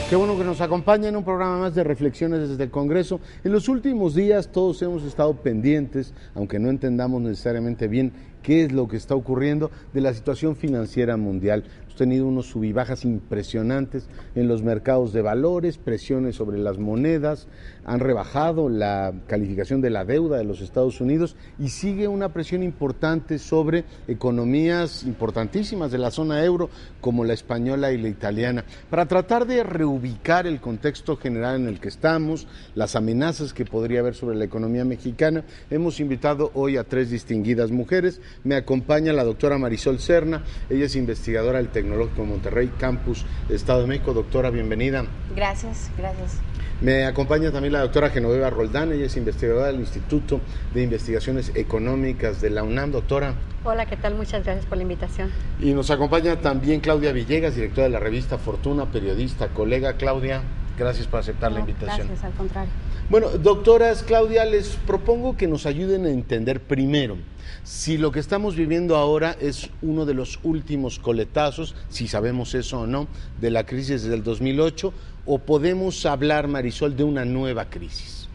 Qué bueno que nos acompaña en un programa más de Reflexiones desde el Congreso. En los últimos días todos hemos estado pendientes, aunque no entendamos necesariamente bien qué es lo que está ocurriendo, de la situación financiera mundial. Hemos tenido unos sub y bajas impresionantes en los mercados de valores, presiones sobre las monedas, han rebajado la calificación de la deuda de los Estados Unidos y sigue una presión importante sobre economías importantísimas de la zona euro, como la española y la italiana. Para tratar de reubicar el contexto general en el que estamos, las amenazas que podría haber sobre la economía mexicana, hemos invitado hoy a tres distinguidas mujeres. Me acompaña la doctora Marisol Serna, ella es investigadora del Tecnológico de Monterrey, Campus Estado de México. Doctora, bienvenida. Gracias, gracias. Me acompaña también la doctora Genoveva Roldán, ella es investigadora del Instituto de Investigaciones Económicas de la UNAM. Doctora. Hola, ¿qué tal? Muchas gracias por la invitación. Y nos acompaña también Claudia Villegas, directora de la revista Fortuna, periodista, colega. Claudia, gracias por aceptar la invitación. Gracias, al contrario. Bueno, doctoras, Claudia, les propongo que nos ayuden a entender primero si lo que estamos viviendo ahora es uno de los últimos coletazos, si sabemos eso o no, de la crisis desde el 2008, o podemos hablar, Marisol, de una nueva crisis.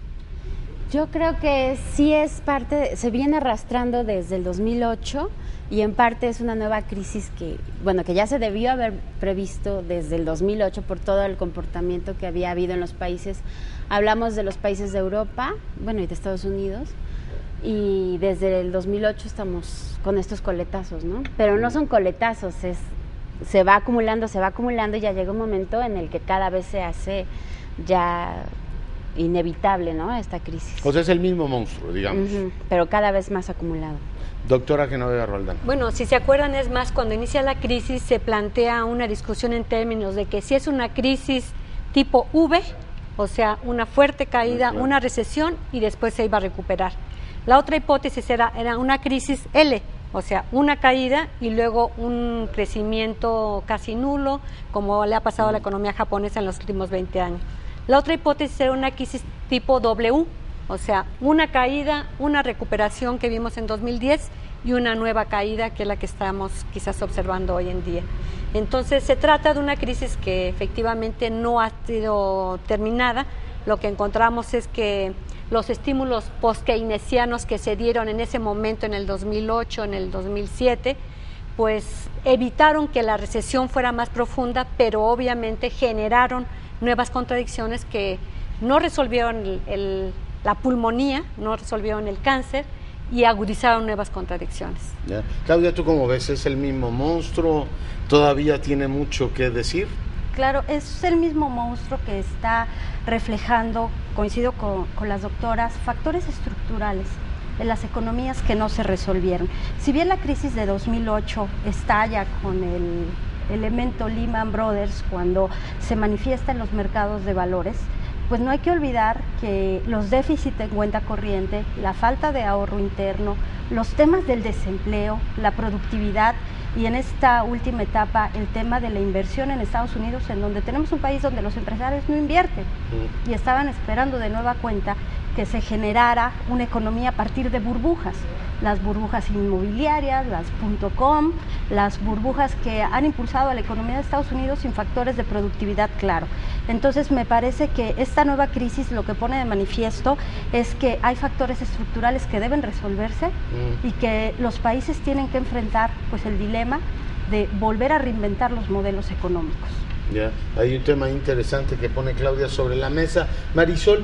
Yo creo que sí es parte, se viene arrastrando desde el 2008 y en parte es una nueva crisis que ya se debió haber previsto desde el 2008 por todo el comportamiento que había habido en los países. Hablamos de los países de Europa, y de Estados Unidos, y desde el 2008 estamos con estos coletazos, ¿no? Pero no son coletazos, se va acumulando y ya llega un momento en el que cada vez se hace ya inevitable, ¿no? Esta crisis. O sea, es el mismo monstruo, digamos. Pero cada vez más acumulado. Doctora Genoveva Roldán. Bueno, si se acuerdan, es más, cuando inicia la crisis se plantea una discusión en términos de que si es una crisis tipo V, o sea, una fuerte caída, una recesión y después se iba a recuperar. La otra hipótesis era una crisis L, o sea, una caída y luego un crecimiento casi nulo, como le ha pasado a la economía japonesa en los últimos 20 años. La otra hipótesis era una crisis tipo W, o sea, una caída, una recuperación que vimos en 2010 y una nueva caída que es la que estamos quizás observando hoy en día. Entonces se trata de una crisis que efectivamente no ha sido terminada. Lo que encontramos es que los estímulos post-keynesianos que se dieron en ese momento, en el 2008, en el 2007, pues evitaron que la recesión fuera más profunda, pero obviamente generaron nuevas contradicciones que no resolvieron la pulmonía, no resolvieron el cáncer y agudizaron nuevas contradicciones. Ya. Claudia, ¿tú cómo ves? ¿Es el mismo monstruo? ¿Todavía tiene mucho que decir? Claro, es el mismo monstruo que está reflejando, coincido con las doctoras, factores estructurales en las economías que no se resolvieron. Si bien la crisis de 2008 estalla con el elemento Lehman Brothers cuando se manifiesta en los mercados de valores, pues no hay que olvidar que los déficits en cuenta corriente, la falta de ahorro interno, los temas del desempleo, la productividad y en esta última etapa el tema de la inversión en Estados Unidos, en donde tenemos un país donde los empresarios no invierten y estaban esperando de nueva cuenta que se generara una economía a partir de burbujas, las burbujas inmobiliarias, las .com, las burbujas que han impulsado a la economía de Estados Unidos sin factores de productividad claro. Entonces me parece que esta nueva crisis lo que pone de manifiesto es que hay factores estructurales que deben resolverse y que los países tienen que enfrentar pues el dilema de volver a reinventar los modelos económicos. Ya, hay un tema interesante que pone Claudia sobre la mesa. Marisol,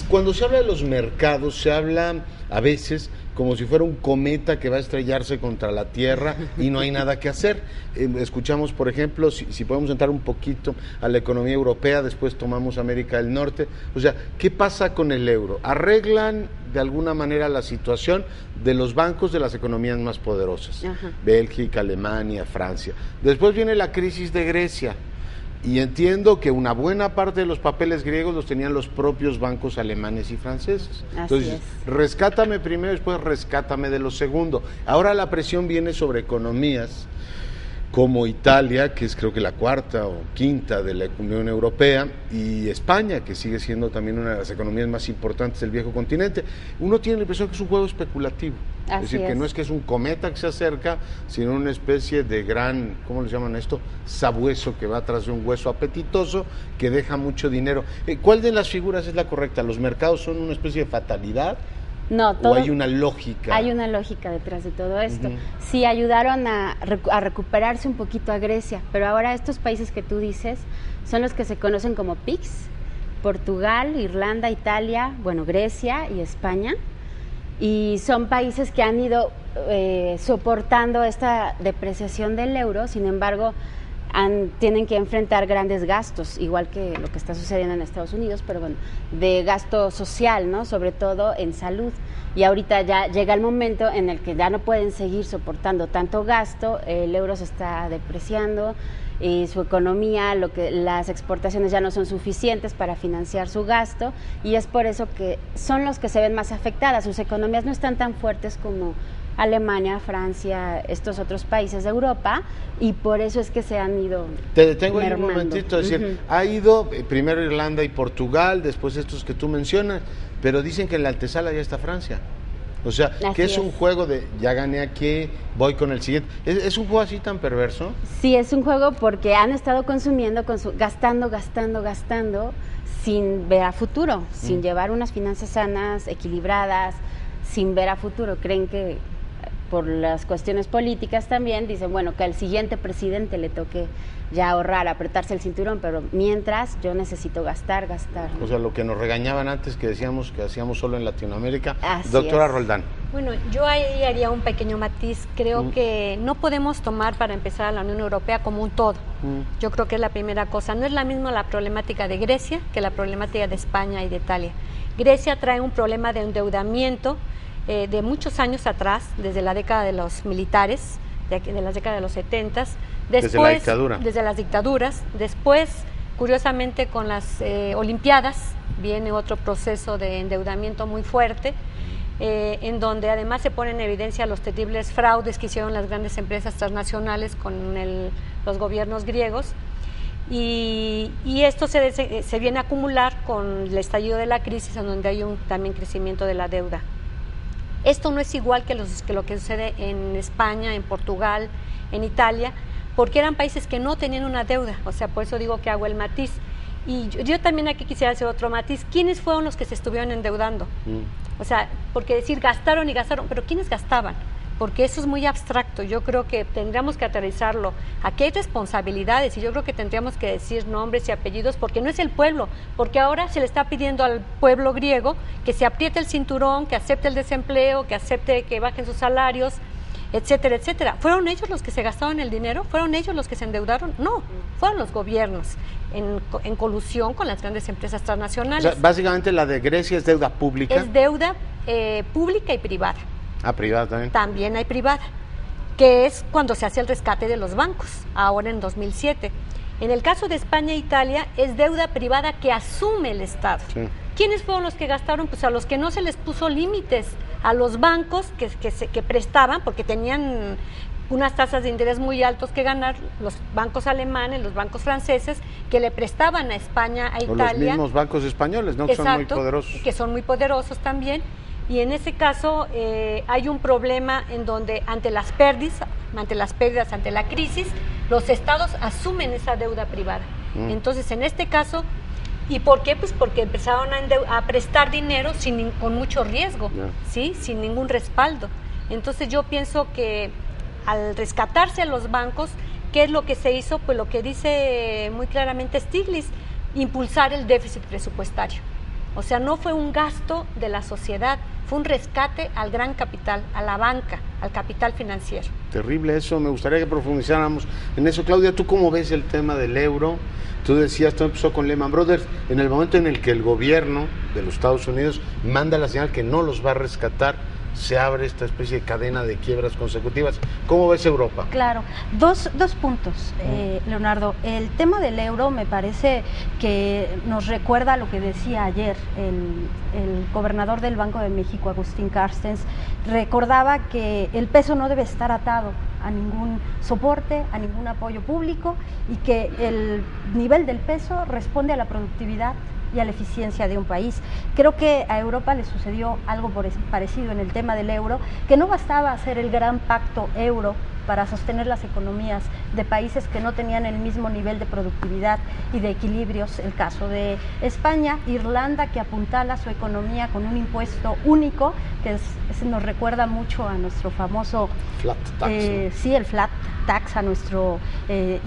cuando se habla de los mercados, se habla a veces como si fuera un cometa que va a estrellarse contra la Tierra y no hay nada que hacer. Escuchamos, por ejemplo, si podemos entrar un poquito a la economía europea, después tomamos América del Norte. O sea, ¿qué pasa con el euro? ¿Arreglan de alguna manera la situación de los bancos de las economías más poderosas? Bélgica, Alemania, Francia. Después viene la crisis de Grecia. Y entiendo que una buena parte de los papeles griegos los tenían los propios bancos alemanes y franceses. Entonces, rescátame primero, después rescátame de lo segundo. Ahora la presión viene sobre economías como Italia, que es creo que la cuarta o quinta de la Unión Europea, y España, que sigue siendo también una de las economías más importantes del viejo continente. Uno tiene la impresión que es un juego especulativo. Es decir, que no es que es un cometa que se acerca, sino una especie de gran, ¿cómo le llaman esto? Sabueso que va tras de un hueso apetitoso que deja mucho dinero. ¿Cuál de las figuras es la correcta? ¿Los mercados son una especie de fatalidad? No, ¿O hay una lógica? Hay una lógica detrás de todo esto. Sí, ayudaron a recuperarse un poquito a Grecia, pero ahora estos países que tú dices son los que se conocen como PIGS, Portugal, Irlanda, Italia, bueno, Grecia y España, y son países que han ido soportando esta depreciación del euro. Sin embargo, tienen que enfrentar grandes gastos, igual que lo que está sucediendo en Estados Unidos, pero bueno, de gasto social, ¿no? Sobre todo en salud. Y ahorita ya llega el momento en el que ya no pueden seguir soportando tanto gasto, el euro se está depreciando y su economía, las exportaciones ya no son suficientes para financiar su gasto, y es por eso que son los que se ven más afectadas. Sus economías no están tan fuertes como Alemania, Francia, estos otros países de Europa, y por eso es que se han ido Te detengo ahí un mermando. momentito, es decir, ha ido primero Irlanda y Portugal, después estos que tú mencionas, pero dicen que en la antesala ya está Francia. O sea, que es un juego de ya gané aquí, voy con el siguiente. ¿Es un juego así tan perverso? Sí, es un juego porque han estado consumiendo, gastando, sin ver a futuro, sin llevar unas finanzas sanas, equilibradas, sin ver a futuro. Creen que por las cuestiones políticas también, dicen, bueno, que al siguiente presidente le toque ya ahorrar, apretarse el cinturón, pero mientras yo necesito gastar. O sea, lo que nos regañaban antes, que decíamos que hacíamos solo en Latinoamérica. Así Doctora es. Roldán. Bueno, yo ahí haría un pequeño matiz. Creo que no podemos tomar para empezar a la Unión Europea como un todo. Yo creo que es la primera cosa. No es la misma la problemática de Grecia que la problemática de España y de Italia. Grecia trae un problema de endeudamiento de muchos años atrás, desde la década de los militares, de las décadas de los 70s. Desde la dictadura. Desde las dictaduras. Después, curiosamente, con las Olimpiadas, viene otro proceso de endeudamiento muy fuerte, en donde además se ponen en evidencia los terribles fraudes que hicieron las grandes empresas transnacionales con los gobiernos griegos. Y esto se viene a acumular con el estallido de la crisis, en donde hay también crecimiento de la deuda. Esto no es igual que lo que sucede en España, en Portugal, en Italia, porque eran países que no tenían una deuda. O sea, por eso digo que hago el matiz. Y yo también aquí quisiera hacer otro matiz. ¿Quiénes fueron los que se estuvieron endeudando? O sea, porque decir gastaron y gastaron, pero ¿quiénes gastaban? Porque eso es muy abstracto. Yo creo que tendríamos que aterrizarlo. Aquí hay responsabilidades y yo creo que tendríamos que decir nombres y apellidos, porque no es el pueblo, porque ahora se le está pidiendo al pueblo griego que se apriete el cinturón, que acepte el desempleo, que acepte que bajen sus salarios, etcétera, etcétera. ¿Fueron ellos los que se gastaron el dinero? ¿Fueron ellos los que se endeudaron? No, fueron los gobiernos en colusión con las grandes empresas transnacionales. O sea, básicamente la de Grecia es deuda pública. Es deuda pública y privada. Privada también. También hay privada, que es cuando se hace el rescate de los bancos, ahora en 2007. En el caso de España e Italia, es deuda privada que asume el Estado. Sí. ¿Quiénes fueron los que gastaron? Pues a los que no se les puso límites, a los bancos que prestaban, porque tenían unas tasas de interés muy altos que ganar, los bancos alemanes, los bancos franceses, que le prestaban a España, a Italia. O los mismos bancos españoles, ¿no? Que son muy poderosos. Que son muy poderosos también. Y en ese caso hay un problema en donde ante las pérdidas, ante la crisis, los estados asumen esa deuda privada. Entonces, en este caso, ¿y por qué? Pues porque empezaron a prestar dinero con mucho riesgo, ¿sí? Sin ningún respaldo. Entonces, yo pienso que al rescatarse a los bancos, ¿qué es lo que se hizo? Pues lo que dice muy claramente Stiglitz, impulsar el déficit presupuestario. O sea, no fue un gasto de la sociedad, fue un rescate al gran capital, a la banca, al capital financiero. Terrible eso, me gustaría que profundizáramos en eso. Claudia, ¿tú cómo ves el tema del euro? Tú decías, todo empezó con Lehman Brothers, en el momento en el que el gobierno de los Estados Unidos manda la señal que no los va a rescatar, se abre esta especie de cadena de quiebras consecutivas. ¿Cómo ves Europa? Claro, dos puntos, Leonardo. El tema del euro me parece que nos recuerda lo que decía ayer el gobernador del Banco de México, Agustín Carstens. Recordaba que el peso no debe estar atado a ningún soporte, a ningún apoyo público, y que el nivel del peso responde a la productividad y a la eficiencia de un país. Creo que a Europa le sucedió algo parecido en el tema del euro, que no bastaba hacer el gran pacto euro para sostener las economías de países que no tenían el mismo nivel de productividad y de equilibrios, el caso de España, Irlanda, que apuntala su economía con un impuesto único, que nos recuerda mucho a nuestro famoso flat tax, ¿no? Sí, el flat tax, a nuestro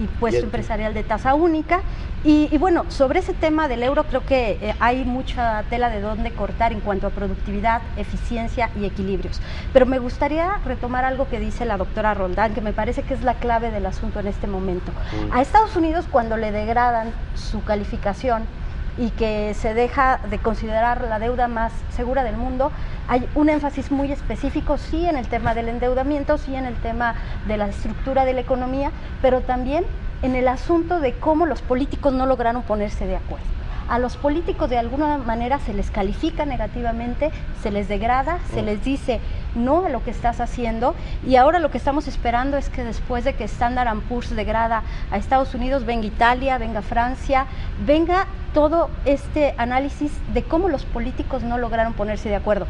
impuesto empresarial de tasa única. Y bueno, sobre ese tema del euro creo que hay mucha tela de dónde cortar en cuanto a productividad, eficiencia y equilibrios. Pero me gustaría retomar algo que dice la doctora Roldán, que me parece que es la clave del asunto en este momento. A Estados Unidos, cuando le degradan su calificación y que se deja de considerar la deuda más segura del mundo, hay un énfasis muy específico, sí, en el tema del endeudamiento, sí, en el tema de la estructura de la economía, pero también en el asunto de cómo los políticos no lograron ponerse de acuerdo. A los políticos de alguna manera se les califica negativamente, se les degrada, se les dice no a lo que estás haciendo, y ahora lo que estamos esperando es que después de que Standard & Poor's degrada a Estados Unidos, venga Italia, venga Francia, venga todo este análisis de cómo los políticos no lograron ponerse de acuerdo.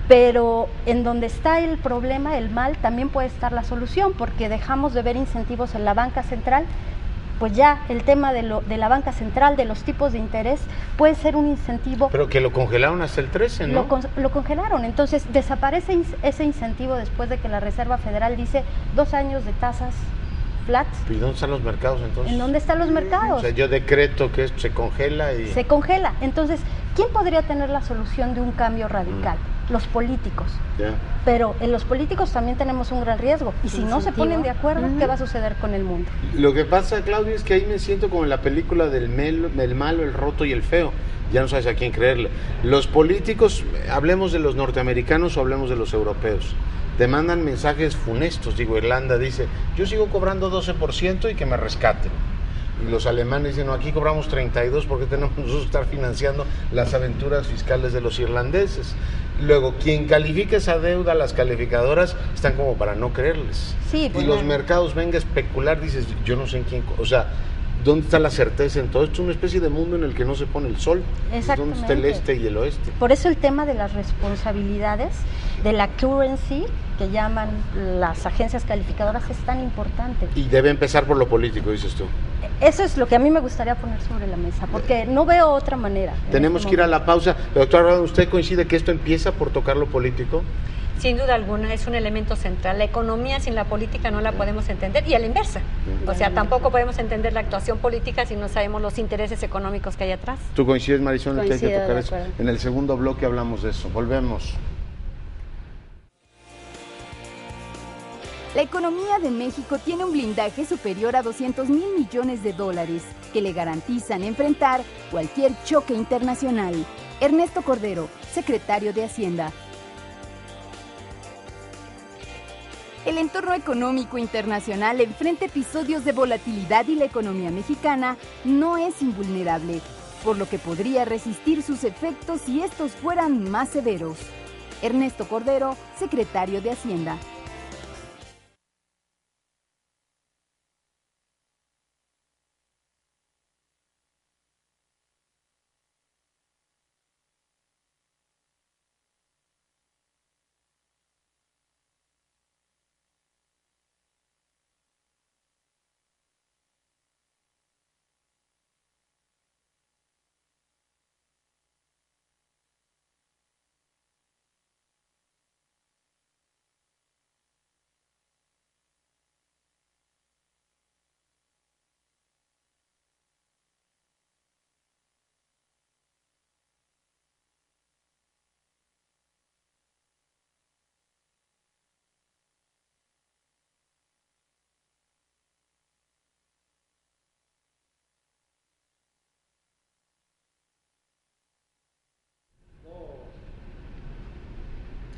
Pero en donde está el problema, el mal, también puede estar la solución, porque dejamos de ver incentivos en la banca central. Pues ya el tema de la banca central, de los tipos de interés, puede ser un incentivo. Pero que lo congelaron hasta el 13, ¿no? Lo congelaron, entonces desaparece ese incentivo después de que la Reserva Federal dice 2 años de tasas flat. ¿Y dónde están los mercados entonces? ¿En dónde están los mercados? O sea, yo decreto que esto se congela y... Se congela, entonces, ¿quién podría tener la solución de un cambio radical? Los políticos. Yeah. Pero en los políticos también tenemos un gran riesgo, y si no se ponen de acuerdo, ¿qué va a suceder con el mundo? Lo que pasa, Claudia, es que ahí me siento como en la película del malo, el roto y el feo. Ya no sabes a quién creerle. Los políticos, hablemos de los norteamericanos o hablemos de los europeos, te mandan mensajes funestos. Digo, Irlanda dice, yo sigo cobrando 12% y que me rescaten. Y los alemanes dicen, no, aquí cobramos 32%, porque tenemos nosotros que estar financiando las aventuras fiscales de los irlandeses. Luego, quien califica esa deuda, las calificadoras, están como para no creerles. Sí, pues y los mercados venga a especular, dices, yo no sé en quién, o sea, ¿dónde está la certeza en todo esto? Es una especie de mundo en el que no se pone el sol. ¿Dónde está el este y el oeste? Por eso el tema de las responsabilidades, de la currency, que llaman las agencias calificadoras, es tan importante. Y debe empezar por lo político, dices tú. Eso es lo que a mí me gustaría poner sobre la mesa, porque no veo otra manera. Tenemos que ir a la pausa. Doctora, ¿usted coincide que esto empieza por tocar lo político? Sin duda alguna, es un elemento central. La economía sin la política no la podemos entender, y a la inversa. O sea, tampoco podemos entender la actuación política si no sabemos los intereses económicos que hay atrás. ¿Tú coincides, Marisol, en que hay que Coincido, tocar de eso? acuerdo. En el segundo bloque hablamos de eso. Volvemos. La economía de México tiene un blindaje superior a $200,000 millones que le garantizan enfrentar cualquier choque internacional. Ernesto Cordero, secretario de Hacienda. El entorno económico internacional enfrenta episodios de volatilidad y la economía mexicana no es invulnerable, por lo que podría resistir sus efectos si estos fueran más severos. Ernesto Cordero, secretario de Hacienda.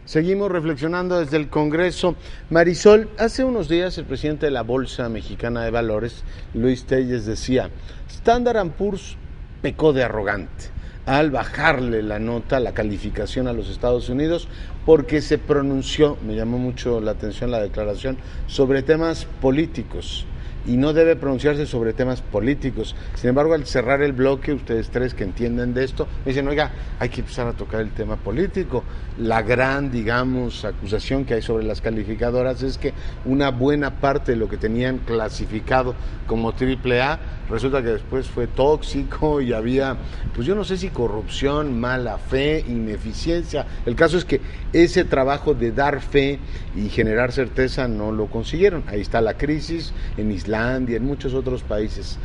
Seguimos reflexionando desde el Congreso. Marisol, hace unos días el presidente de la Bolsa Mexicana de Valores, Luis Telles, decía, Standard & Poor's pecó de arrogante. al bajarle la nota, la calificación a los Estados Unidos, porque se pronunció, me llamó mucho la atención la declaración, sobre temas políticos. Y no debe pronunciarse sobre temas políticos. Sin embargo, al cerrar el bloque, ustedes tres que entienden de esto, me dicen, oiga, hay que empezar a tocar el tema político. La gran, digamos, acusación que hay sobre las calificadoras es que una buena parte de lo que tenían clasificado como AAA, resulta que después fue tóxico y había, pues yo no sé si corrupción, mala fe, ineficiencia. El caso es que ese trabajo de dar fe y generar certeza no lo consiguieron. Ahí está la crisis en Islandia, en muchos otros países.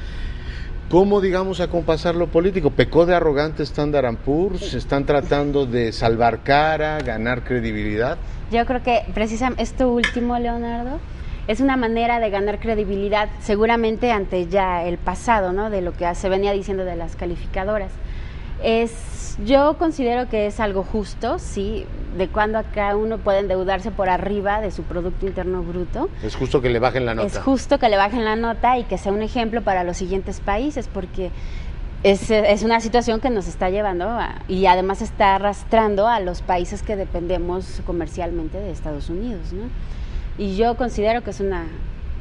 ¿Cómo, digamos, acompasar lo político? ¿Pecó de arrogante Standard & Poor's? ¿Están tratando de salvar cara, ganar credibilidad? Yo creo que precisamente esto último, Leonardo, es una manera de ganar credibilidad seguramente ante ya el pasado, ¿no? De lo que se venía diciendo de las calificadoras. Yo considero que es algo justo, sí, de cuando acá uno puede endeudarse por arriba de su Producto Interno Bruto. Es justo que le bajen la nota. Es justo que le bajen la nota y que sea un ejemplo para los siguientes países, porque es una situación que nos está llevando y además está arrastrando a los países que dependemos comercialmente de Estados Unidos, ¿no? Y yo considero que es una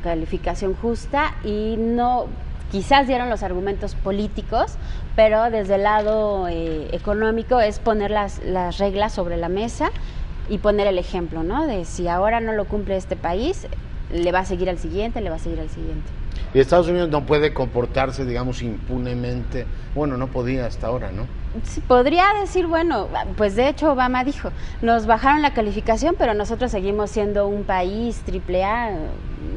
calificación justa y no, quizás dieron los argumentos políticos, pero desde el lado económico es poner las reglas sobre la mesa y poner el ejemplo, ¿no? De si ahora no lo cumple este país, le va a seguir al siguiente, le va a seguir al siguiente. Y Estados Unidos no puede comportarse, digamos, impunemente. Bueno, no podía hasta ahora, ¿no? Sí, podría decir, bueno, pues de hecho Obama dijo, nos bajaron la calificación, pero nosotros seguimos siendo un país AAA.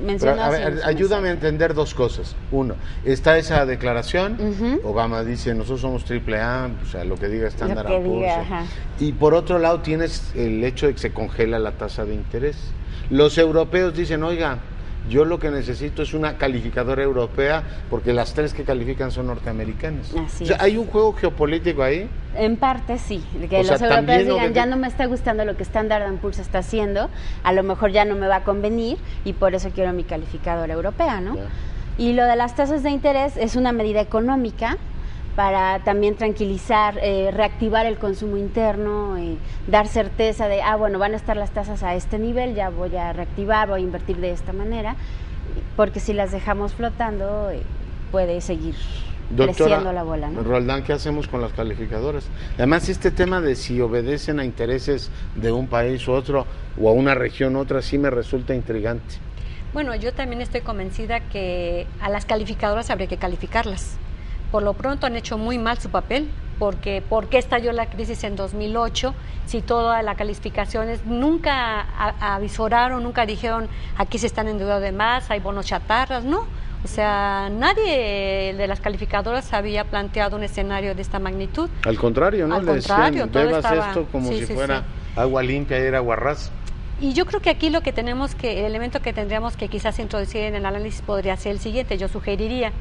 Pero, a ver, ayúdame a entender dos cosas. Uno, está esa declaración, Obama dice, nosotros somos AAA, o sea, lo que diga Standard & Poor's. Y por otro lado tienes el hecho de que se congela la tasa de interés. Los europeos dicen, oiga, yo lo que necesito es una calificadora europea porque las tres que califican son norteamericanas. Así o sea, es. ¿hay un juego geopolítico ahí? En parte sí, que O los sea, europeos digan, que ya no me está gustando lo que Standard & Poor's está haciendo, a lo mejor ya no me va a convenir y por eso quiero mi calificadora europea, ¿no? Ya. Y lo de las tasas de interés es una medida económica para también tranquilizar, reactivar el consumo interno, dar certeza de, bueno, van a estar las tasas a este nivel, ya voy a reactivar, voy a invertir de esta manera, porque si las dejamos flotando, puede seguir creciendo la bola, ¿no? Roldán, ¿qué hacemos con las calificadoras? Además, este tema de si obedecen a intereses de un país u otro, o a una región u otra, sí me resulta intrigante. Bueno, yo también estoy convencida que a las calificadoras habría que calificarlas. Por lo pronto han hecho muy mal su papel, porque ¿por qué estalló la crisis en 2008? Si todas las calificaciones nunca avisoraron, nunca dijeron aquí se están endeudando de más, hay bonos chatarras, no. O sea, nadie de las calificadoras había planteado un escenario de esta magnitud. Al contrario, ¿no? Al Le contrario, decían, todo bebas estaba, esto como sí, si sí, fuera agua limpia y era agua ras. Y yo creo que aquí lo que tenemos que, el elemento que tendríamos que quizás introducir en el análisis podría ser el siguiente, yo sugeriría.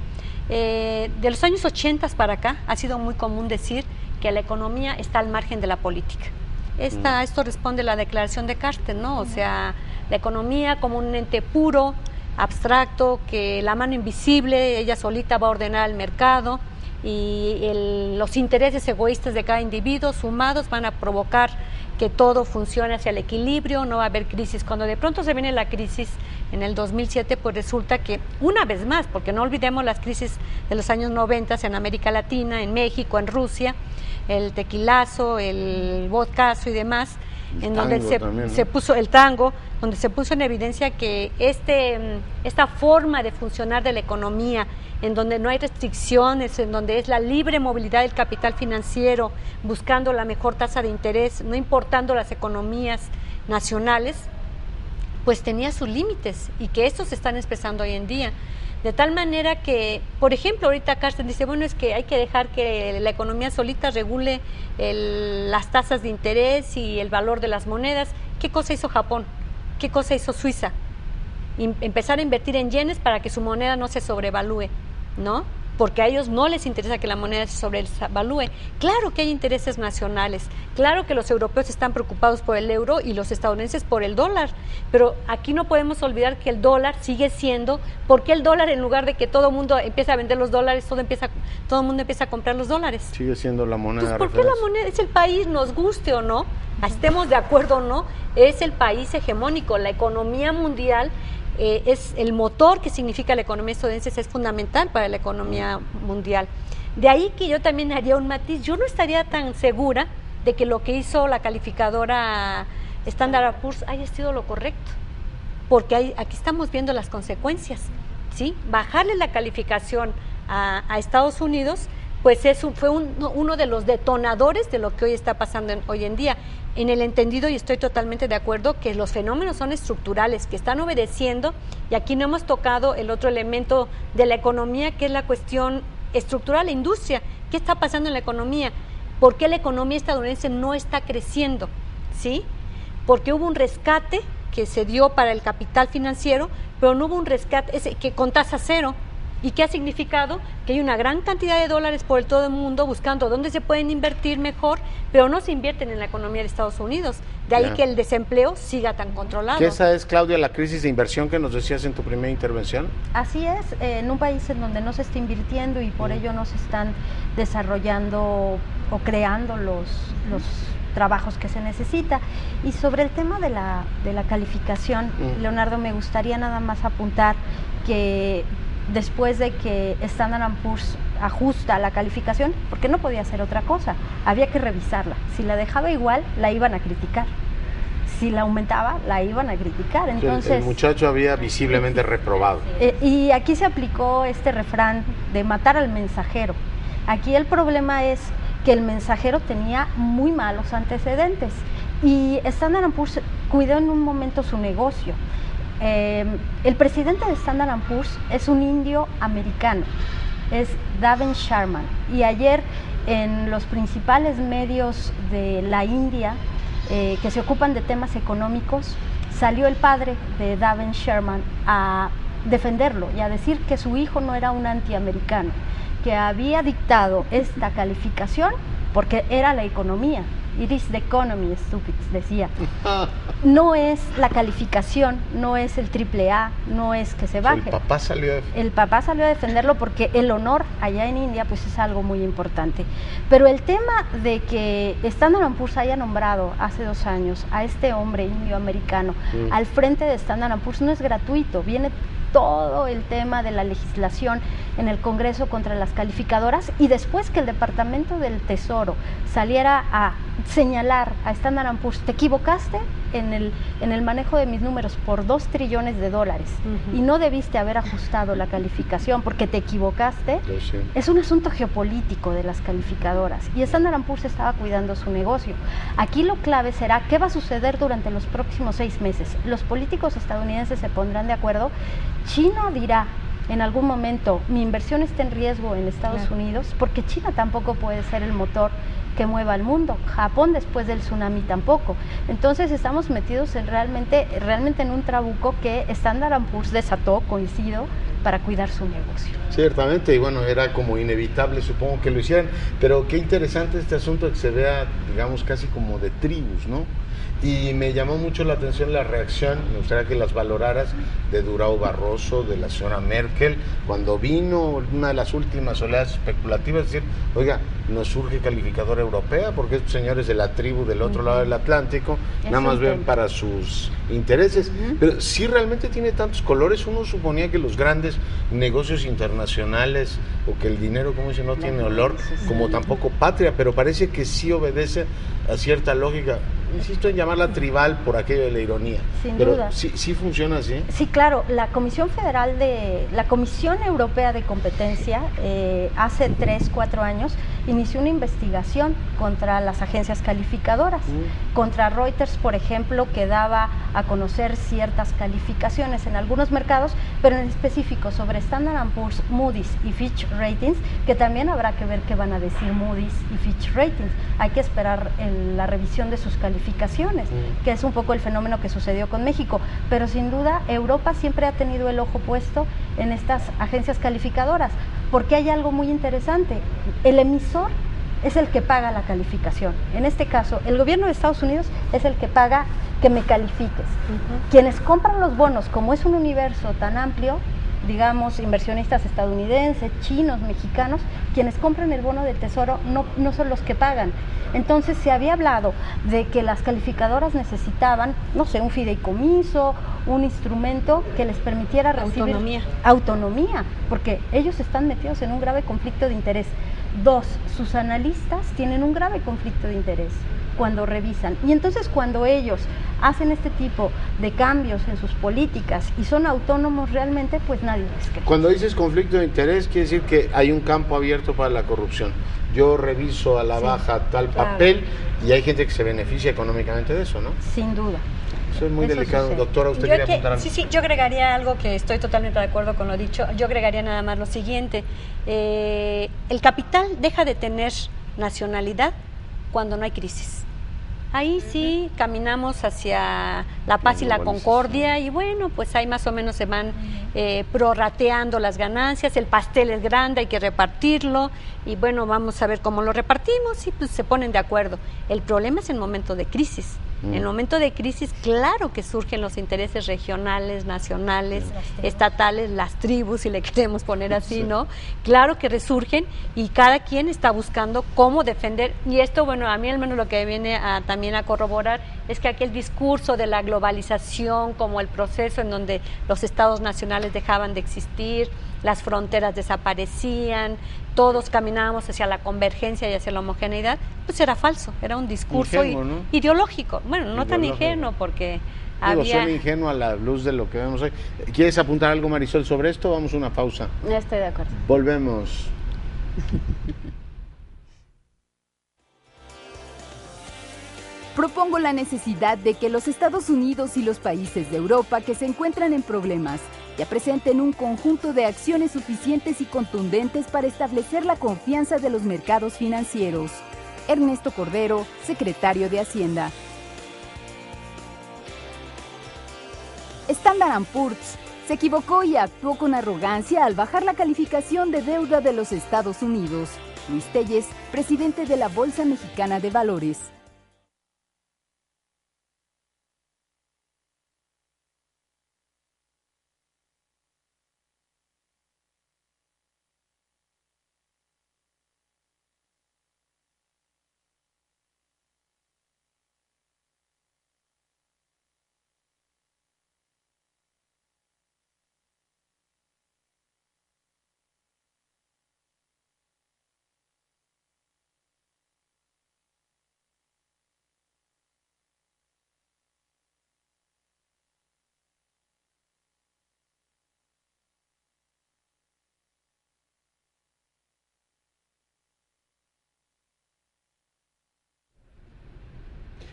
De los años 80 para acá ha sido muy común decir que la economía está al margen de la política. Esto responde a la declaración de Carter, ¿no? O sea, la economía como un ente puro, abstracto, que la mano invisible, ella solita va a ordenar el mercado y los intereses egoístas de cada individuo sumados van a provocar que todo funcione hacia el equilibrio, no va a haber crisis. Cuando de pronto se viene la crisis en el 2007, pues resulta que una vez más, porque no olvidemos las crisis de los años 90 en América Latina, en México, en Rusia, el tequilazo, el vodkazo y demás, en donde se puso el tango, donde se puso en evidencia que esta forma de funcionar de la economía, en donde no hay restricciones, en donde es la libre movilidad del capital financiero, buscando la mejor tasa de interés, no importando las economías nacionales, pues tenía sus límites y que estos se están expresando hoy en día. De tal manera que, por ejemplo, ahorita Carsten dice, bueno, es que hay que dejar que la economía solita regule las tasas de interés y el valor de las monedas. ¿Qué cosa hizo Japón? ¿Qué cosa hizo Suiza? Empezar a invertir en yenes para que su moneda no se sobrevalúe, ¿no? porque a ellos no les interesa que la moneda se sobrevalúe. Claro que hay intereses nacionales, claro que los europeos están preocupados por el euro y los estadounidenses por el dólar, pero aquí no podemos olvidar que el dólar sigue siendo, porque el dólar, en lugar de que todo el mundo empiece a vender los dólares, todo el mundo empieza a comprar los dólares. Sigue siendo la moneda. Entonces, ¿por qué la moneda es el país, nos guste o no, estemos de acuerdo o no, es el país hegemónico? La economía mundial es el motor que significa la economía estadounidense, es fundamental para la economía mundial. De ahí que yo también haría un matiz, yo no estaría tan segura de que lo que hizo la calificadora Standard & Poor's haya sido lo correcto, porque aquí estamos viendo las consecuencias, ¿sí? Bajarle la calificación a Estados Unidos, pues fue uno de los detonadores de lo que hoy está pasando hoy en día, en el entendido, y estoy totalmente de acuerdo, que los fenómenos son estructurales, que están obedeciendo, y aquí no hemos tocado el otro elemento de la economía, que es la cuestión estructural, la industria. ¿Qué está pasando en la economía? ¿Por qué la economía estadounidense no está creciendo? ¿Sí? Porque hubo un rescate que se dio para el capital financiero, pero no hubo un rescate que con tasa cero. ¿Y qué ha significado? Que hay una gran cantidad de dólares por todo el mundo buscando dónde se pueden invertir mejor, pero no se invierten en la economía de Estados Unidos. De ahí que el desempleo siga tan controlado. ¿Que esa es, Claudia, la crisis de inversión que nos decías en tu primera intervención? Así es, en un país en donde no se está invirtiendo y por ello no se están desarrollando o creando los trabajos que se necesita. Y sobre el tema de la calificación, Leonardo, me gustaría nada más apuntar que después de que Standard & Poor's ajusta la calificación, porque no podía hacer otra cosa, había que revisarla. Si la dejaba igual, la iban a criticar. Si la aumentaba, la iban a criticar. Entonces, el muchacho había visiblemente reprobado. Y aquí se aplicó este refrán de matar al mensajero. Aquí el problema es que el mensajero tenía muy malos antecedentes y Standard & Poor's cuidó en un momento su negocio. El presidente de Standard & Poor's es un indio americano, es Daven Sharma, y ayer en los principales medios de la India que se ocupan de temas económicos, salió el padre de Daven Sharma a defenderlo y a decir que su hijo no era un antiamericano, que había dictado esta calificación porque era la economía. It is the economy, stupid, decía. No es la calificación, no es el AAA, no es que se baje. El papá salió a defenderlo porque el honor allá en India pues es algo muy importante. Pero el tema de que Standard & Poor's haya nombrado hace 2 años a este hombre indio-americano al frente de Standard & Poor's no es gratuito, viene todo el tema de la legislación en el Congreso contra las calificadoras, y después que el Departamento del Tesoro saliera a señalar a Standard & Poor's, te equivocaste en el manejo de mis números por $2 trillones y no debiste haber ajustado la calificación porque te equivocaste, es un asunto geopolítico de las calificadoras y Standard & Poor's estaba cuidando su negocio. Aquí lo clave será qué va a suceder durante los próximos 6 meses. Los políticos estadounidenses se pondrán de acuerdo. China dirá en algún momento, mi inversión está en riesgo en Estados Unidos, porque China tampoco puede ser el motor que mueva al mundo. Japón después del tsunami tampoco. Entonces estamos metidos realmente en un trabuco que Standard & Poor's desató, coincido, para cuidar su negocio. Ciertamente, y bueno, era como inevitable, supongo que lo hicieran, pero qué interesante este asunto que se vea, digamos, casi como de tribus, ¿no? Y me llamó mucho la atención la reacción, me gustaría que las valoraras, de Durão Barroso, de la señora Merkel, cuando vino una de las últimas oleadas especulativas, decir, oiga, nos surge calificadora europea, porque estos señores de la tribu del otro lado del Atlántico nada más ven para sus intereses, pero si realmente tiene tantos colores. Uno suponía que los grandes negocios internacionales, o que el dinero, como dice, no tiene olor, como tampoco patria, pero parece que sí obedece a cierta lógica. Insisto en llamarla tribal por aquello de la ironía. Sin pero duda. Sí funciona así. Sí, claro. La Comisión Europea de Competencia hace 3-4 años inició una investigación contra las agencias calificadoras, contra Reuters, por ejemplo, que daba a conocer ciertas calificaciones en algunos mercados, pero en específico sobre Standard & Poor's, Moody's y Fitch Ratings, que también habrá que ver qué van a decir Moody's y Fitch Ratings. Hay que esperar la revisión de sus calificaciones calificaciones, que es un poco el fenómeno que sucedió con México. Pero sin duda Europa siempre ha tenido el ojo puesto en estas agencias calificadoras, porque hay algo muy interesante. El emisor es el que paga la calificación. En este caso, el gobierno de Estados Unidos es el que paga que me califiques. Quienes compran los bonos, como es un universo tan amplio, digamos, inversionistas estadounidenses, chinos, mexicanos, quienes compran el bono del Tesoro no son los que pagan. Entonces se había hablado de que las calificadoras necesitaban, no sé, un fideicomiso, un instrumento que les permitiera recibir autonomía, porque ellos están metidos en un grave conflicto de interés. Dos, sus analistas tienen un grave conflicto de interés cuando revisan. Y entonces cuando ellos hacen este tipo de cambios en sus políticas y son autónomos realmente, pues nadie les cree. Cuando dices conflicto de interés, quiere decir que hay un campo abierto para la corrupción. Yo reviso a la baja tal papel y hay gente que se beneficia económicamente de eso, ¿no? Sin duda. Eso es muy delicado. Sucede. Doctora, ¿usted quería apuntar algo? Sí, yo agregaría algo que estoy totalmente de acuerdo con lo dicho. Yo agregaría nada más lo siguiente. El capital deja de tener nacionalidad cuando no hay crisis. Ahí sí caminamos hacia la paz y la concordia y bueno, pues ahí más o menos se van prorrateando las ganancias, el pastel es grande, hay que repartirlo y bueno, vamos a ver cómo lo repartimos y pues se ponen de acuerdo. El problema es el momento de crisis. En el momento de crisis, claro que surgen los intereses regionales, nacionales, estatales, las tribus, si le queremos poner así, ¿no? Claro que resurgen y cada quien está buscando cómo defender. Y esto, bueno, a mí al menos lo que viene también a corroborar es que aquel discurso de la globalización como el proceso en donde los estados nacionales dejaban de existir, las fronteras desaparecían, todos caminábamos hacia la convergencia y hacia la homogeneidad, pues era falso, era un discurso ingenuo, ¿no? Ideológico. Bueno, no tan ingenuo porque suena ingenuo a la luz de lo que vemos hoy. ¿Quieres apuntar algo, Marisol, sobre esto? Vamos a una pausa. Estoy de acuerdo. Volvemos. Propongo la necesidad de que los Estados Unidos y los países de Europa que se encuentran en problemas ya presenten un conjunto de acciones suficientes y contundentes para establecer la confianza de los mercados financieros. Ernesto Cordero, secretario de Hacienda. Standard & Poor's se equivocó y actuó con arrogancia al bajar la calificación de deuda de los Estados Unidos. Luis Telles, presidente de la Bolsa Mexicana de Valores.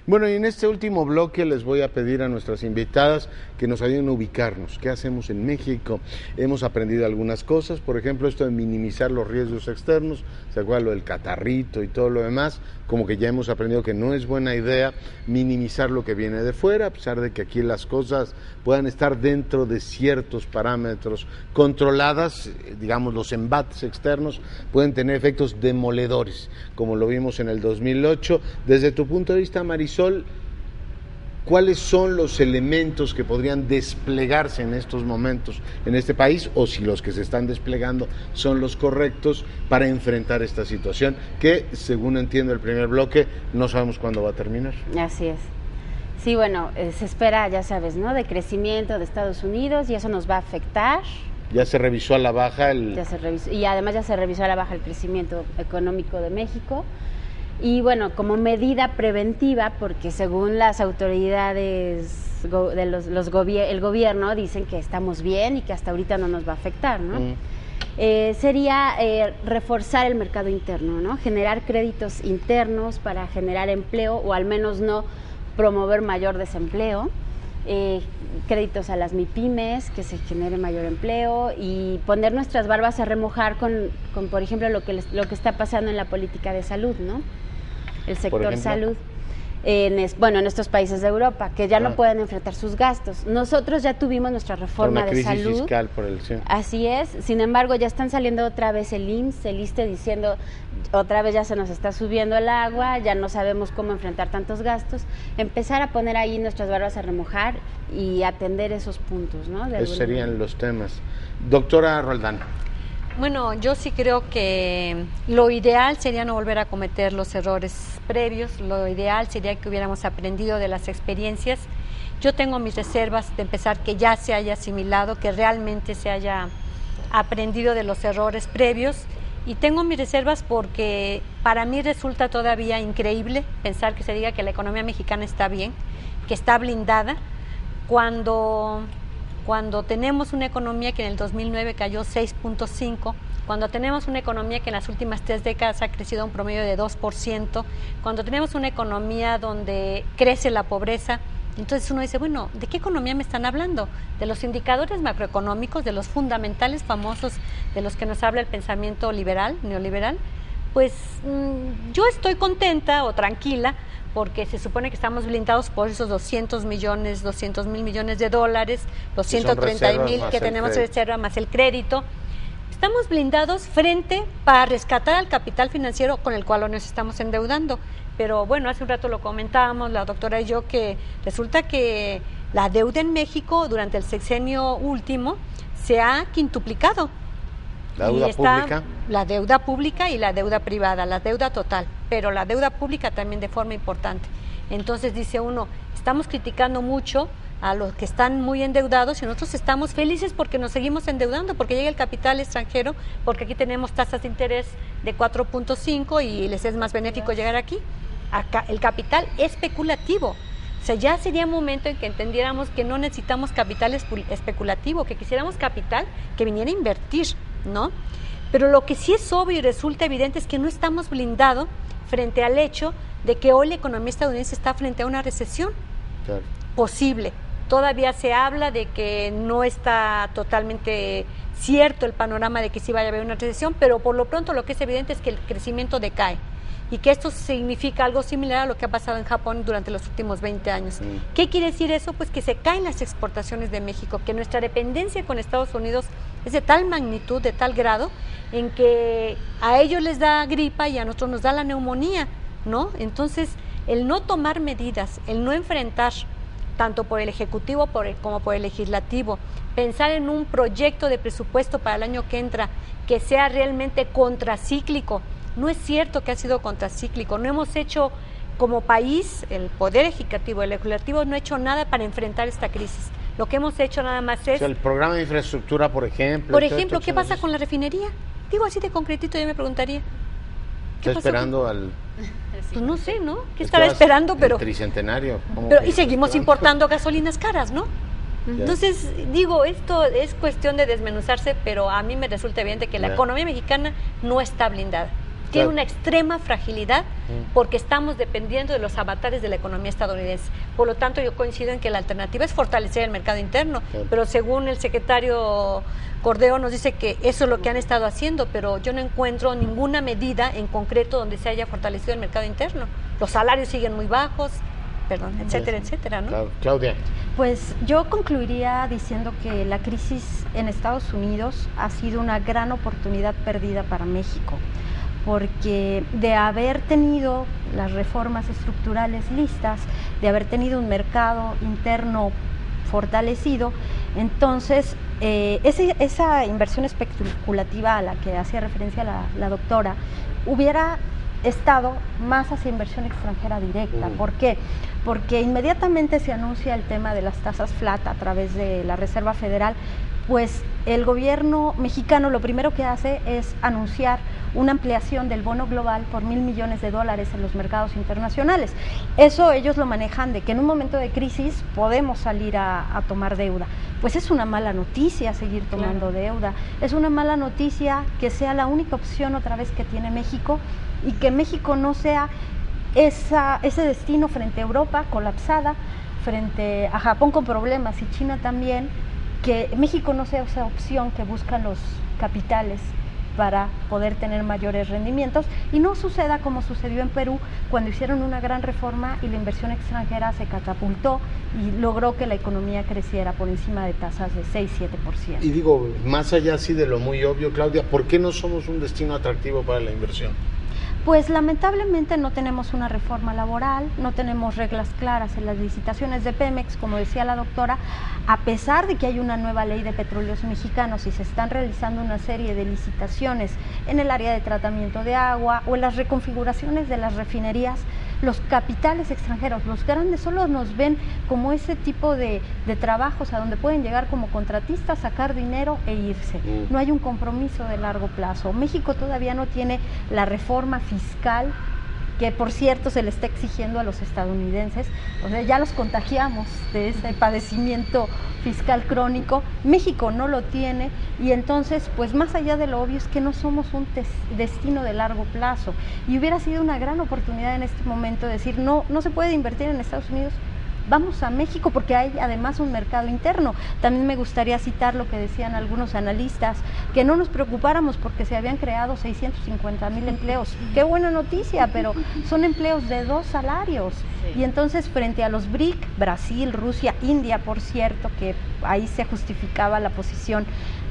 Bueno, y en este último bloque les voy a pedir a nuestras invitadas que nos ayuden a ubicarnos. ¿Qué hacemos en México? Hemos aprendido algunas cosas, por ejemplo, esto de minimizar los riesgos externos, ¿se acuerdan lo del catarrito y todo lo demás? Como que ya hemos aprendido que no es buena idea minimizar lo que viene de fuera, a pesar de que aquí las cosas puedan estar dentro de ciertos parámetros controladas, digamos, los embates externos pueden tener efectos demoledores, como lo vimos en el 2008. Desde tu punto de vista, Marisol, ¿cuáles son los elementos que podrían desplegarse en estos momentos en este país, o si los que se están desplegando son los correctos para enfrentar esta situación que, según entiendo el primer bloque, no sabemos cuándo va a terminar? Así es. Sí, bueno, se espera, ya sabes, ¿no?, de crecimiento de Estados Unidos y eso nos va a afectar. Ya se revisó a la baja y además ya se revisó a la baja el crecimiento económico de México. Y bueno, como medida preventiva, porque según las autoridades de el gobierno dicen que estamos bien y que hasta ahorita no nos va a afectar, ¿no? Sería reforzar el mercado interno, ¿no? Generar créditos internos para generar empleo o al menos no promover mayor desempleo. Créditos a las MIPYMES, que se genere mayor empleo y poner nuestras barbas a remojar con por ejemplo, lo que está pasando en la política de salud, ¿no? El sector salud. en estos países de Europa, que ya no pueden enfrentar sus gastos. Nosotros ya tuvimos nuestra reforma de salud. Una crisis fiscal por el sí. Así es, sin embargo ya están saliendo otra vez el IMSS, el ISSSTE diciendo otra vez ya se nos está subiendo el agua, ya no sabemos cómo enfrentar tantos gastos, empezar a poner ahí nuestras barbas a remojar y atender esos puntos, ¿no? Esos serían los temas. Doctora Roldán. Bueno, yo sí creo que lo ideal sería no volver a cometer los errores previos, lo ideal sería que hubiéramos aprendido de las experiencias. Yo tengo mis reservas de empezar que ya se haya asimilado, que realmente se haya aprendido de los errores previos, y tengo mis reservas porque para mí resulta todavía increíble pensar que se diga que la economía mexicana está bien, que está blindada, cuando tenemos una economía que en el 2009 cayó 6.5%, cuando tenemos una economía que en las últimas 3 décadas ha crecido a un promedio de 2%, cuando tenemos una economía donde crece la pobreza, entonces uno dice, bueno, ¿de qué economía me están hablando? De los indicadores macroeconómicos, de los fundamentales famosos de los que nos habla el pensamiento liberal, neoliberal. Pues yo estoy contenta o tranquila porque se supone que estamos blindados por esos 200 mil millones de dólares, los 130,000 que tenemos de reserva más el crédito. Estamos blindados frente para rescatar al capital financiero con el cual nos estamos endeudando. Pero bueno, hace un rato lo comentábamos, la doctora y yo, que resulta que la deuda en México durante el sexenio último se ha quintuplicado. ¿La deuda pública? La deuda pública y la deuda privada, la deuda total, pero la deuda pública también de forma importante. Entonces dice uno, estamos criticando mucho a los que están muy endeudados y nosotros estamos felices porque nos seguimos endeudando, porque llega el capital extranjero, porque aquí tenemos tasas de interés de 4.5 y les es más benéfico llegar aquí. Acá el capital especulativo. O sea, ya sería momento en que entendiéramos que no necesitamos capital especulativo, que quisiéramos capital que viniera a invertir, ¿no? Pero lo que sí es obvio y resulta evidente es que no estamos blindados frente al hecho de que hoy la economía estadounidense está frente a una recesión posible. Todavía se habla de que no está totalmente cierto el panorama de que sí vaya a haber una recesión, pero por lo pronto lo que es evidente es que el crecimiento decae y que esto significa algo similar a lo que ha pasado en Japón durante los últimos 20 años. ¿Qué quiere decir eso? Pues que se caen las exportaciones de México, que nuestra dependencia con Estados Unidos es de tal magnitud, de tal grado, en que a ellos les da gripa y a nosotros nos da la neumonía, ¿no? Entonces, el no tomar medidas, el no enfrentar, tanto por el Ejecutivo como por el Legislativo, pensar en un proyecto de presupuesto para el año que entra que sea realmente contracíclico. No es cierto que ha sido contracíclico, no hemos hecho como país, el Poder Ejecutivo, el Legislativo no ha hecho nada para enfrentar esta crisis. Lo que hemos hecho nada más es... O sea, el programa de infraestructura, por ejemplo... Por ejemplo, ¿qué pasa con la refinería? Digo así de concretito, yo me preguntaría. ¿Está esperando al...? Pues no sé, ¿no? ¿Qué estará esperando? Pero el tricentenario. Pero, y seguimos importando gasolinas caras, ¿no? Entonces, digo, esto es cuestión de desmenuzarse, pero a mí me resulta evidente que la economía mexicana no está blindada. Tiene una extrema fragilidad porque estamos dependiendo de los avatares de la economía estadounidense. Por lo tanto, yo coincido en que la alternativa es fortalecer el mercado interno, pero según el secretario Cordero nos dice que eso es lo que han estado haciendo, pero yo no encuentro ninguna medida en concreto donde se haya fortalecido el mercado interno. Los salarios siguen muy bajos, etcétera, etcétera, ¿no? Claudia. Pues yo concluiría diciendo que la crisis en Estados Unidos ha sido una gran oportunidad perdida para México, porque de haber tenido las reformas estructurales listas, de haber tenido un mercado interno fortalecido, entonces esa inversión especulativa a la que hacía referencia la doctora hubiera estado más hacia inversión extranjera directa. ¿Por qué? Porque inmediatamente se anuncia el tema de las tasas flat a través de la Reserva Federal, pues el gobierno mexicano lo primero que hace es anunciar una ampliación del bono global por $1,000 millones en los mercados internacionales. Eso ellos lo manejan de que en un momento de crisis podemos salir a tomar deuda. Pues es una mala noticia seguir tomando deuda, es una mala noticia que sea la única opción otra vez que tiene México y que México no sea ese destino frente a Europa colapsada, frente a Japón con problemas y China también, que México no sea esa opción que buscan los capitales para poder tener mayores rendimientos y no suceda como sucedió en Perú cuando hicieron una gran reforma y la inversión extranjera se catapultó y logró que la economía creciera por encima de tasas de 6-7%. Y digo, más allá así de lo muy obvio, Claudia, ¿por qué no somos un destino atractivo para la inversión? Pues lamentablemente no tenemos una reforma laboral, no tenemos reglas claras en las licitaciones de Pemex, como decía la doctora, a pesar de que hay una nueva ley de petróleos mexicanos y se están realizando una serie de licitaciones en el área de tratamiento de agua o en las reconfiguraciones de las refinerías, los capitales extranjeros, los grandes, solo nos ven como ese tipo de trabajos a donde pueden llegar como contratistas, sacar dinero e irse. No hay un compromiso de largo plazo. México todavía no tiene la reforma fiscal que, por cierto, se le está exigiendo a los estadounidenses. O sea, ya los contagiamos de ese padecimiento fiscal crónico. México no lo tiene y entonces, pues más allá de lo obvio es que no somos un destino de largo plazo y hubiera sido una gran oportunidad en este momento de decir, no se puede invertir en Estados Unidos, vamos a México porque hay además un mercado interno. También me gustaría citar lo que decían algunos analistas, que no nos preocupáramos porque se habían creado 650,000 empleos. Qué buena noticia, pero son empleos de 2 salarios. Sí. Y entonces frente a los BRIC, Brasil, Rusia, India, por cierto, que ahí se justificaba la posición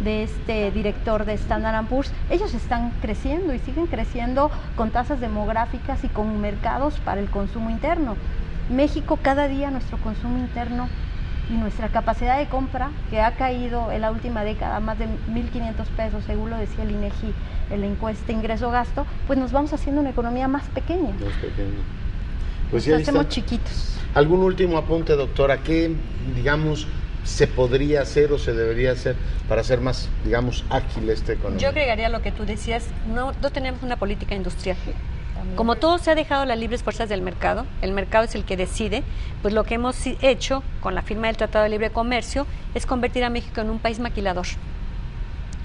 de este director de Standard & Poor's, ellos están creciendo y siguen creciendo con tasas demográficas y con mercados para el consumo interno. México, cada día nuestro consumo interno y nuestra capacidad de compra, que ha caído en la última década más de 1,500 pesos, según lo decía el INEGI en la encuesta ingreso-gasto, pues nos vamos haciendo una economía más pequeña. Más pequeña. Pues nos hacemos chiquitos. ¿Algún último apunte, doctora? ¿Qué, digamos, se podría hacer o se debería hacer para hacer más, digamos, ágil esta economía? Yo agregaría lo que tú decías, no tenemos una política industrial. Como todo se ha dejado a las libres fuerzas del mercado, el mercado es el que decide, pues lo que hemos hecho con la firma del Tratado de Libre Comercio es convertir a México en un país maquilador.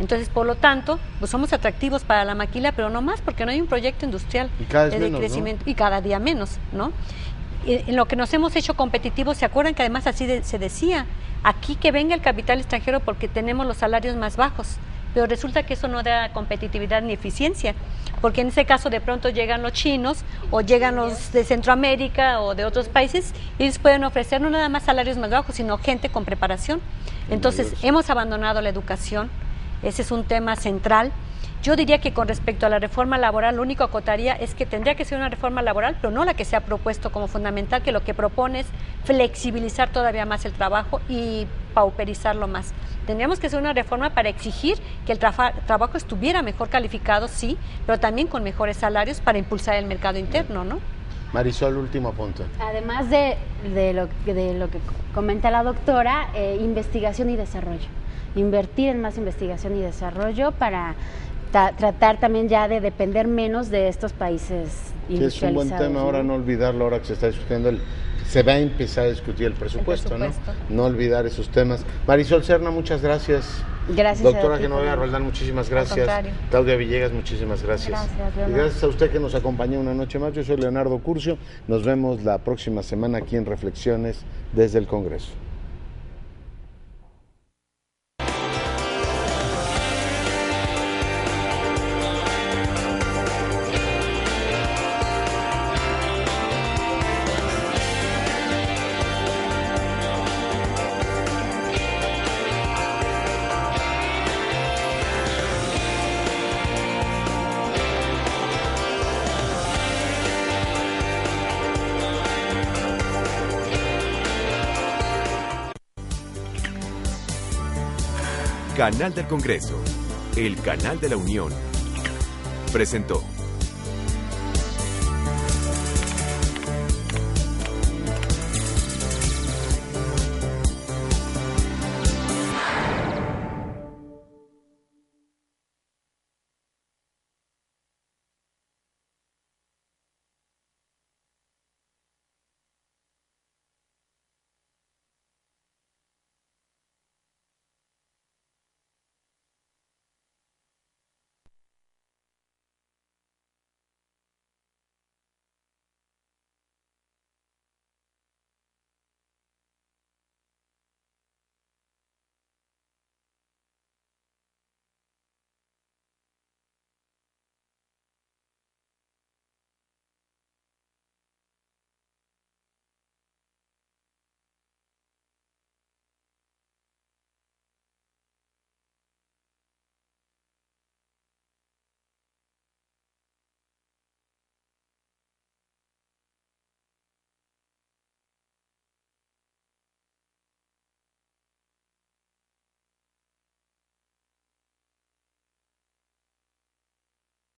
Entonces, por lo tanto, pues somos atractivos para la maquila, pero no más, porque no hay un proyecto industrial de crecimiento, ¿no? Y cada día menos, ¿no? En lo que nos hemos hecho competitivos, ¿se acuerdan que además así se decía? Aquí que venga el capital extranjero porque tenemos los salarios más bajos, pero resulta que eso no da competitividad ni eficiencia, porque en ese caso de pronto llegan los chinos o llegan los de Centroamérica o de otros países y ellos pueden ofrecer no nada más salarios más bajos, sino gente con preparación. Entonces, hemos abandonado la educación, ese es un tema central. Yo diría que con respecto a la reforma laboral, lo único que acotaría es que tendría que ser una reforma laboral, pero no la que se ha propuesto como fundamental, que lo que propone es flexibilizar todavía más el trabajo y pauperizarlo más. Tendríamos que hacer una reforma para exigir que el trabajo estuviera mejor calificado, sí, pero también con mejores salarios para impulsar el mercado interno, ¿no? Marisol, último punto. Además de lo que comenta la doctora, investigación y desarrollo. Invertir en más investigación y desarrollo para tratar también ya de depender menos de estos países industrializados. Sí, es un buen tema, ahora no olvidarlo, ahora que se está discutiendo se va a empezar a discutir el presupuesto, ¿no? No olvidar esos temas. Marisol Serna, muchas gracias. Gracias. Doctora Genoveva Roldán, muchísimas gracias. Claudia Villegas, muchísimas gracias. Gracias, y gracias a usted que nos acompañó una noche más. Yo soy Leonardo Curcio. Nos vemos la próxima semana aquí en Reflexiones desde el Congreso. Canal del Congreso, el canal de la Unión, presentó.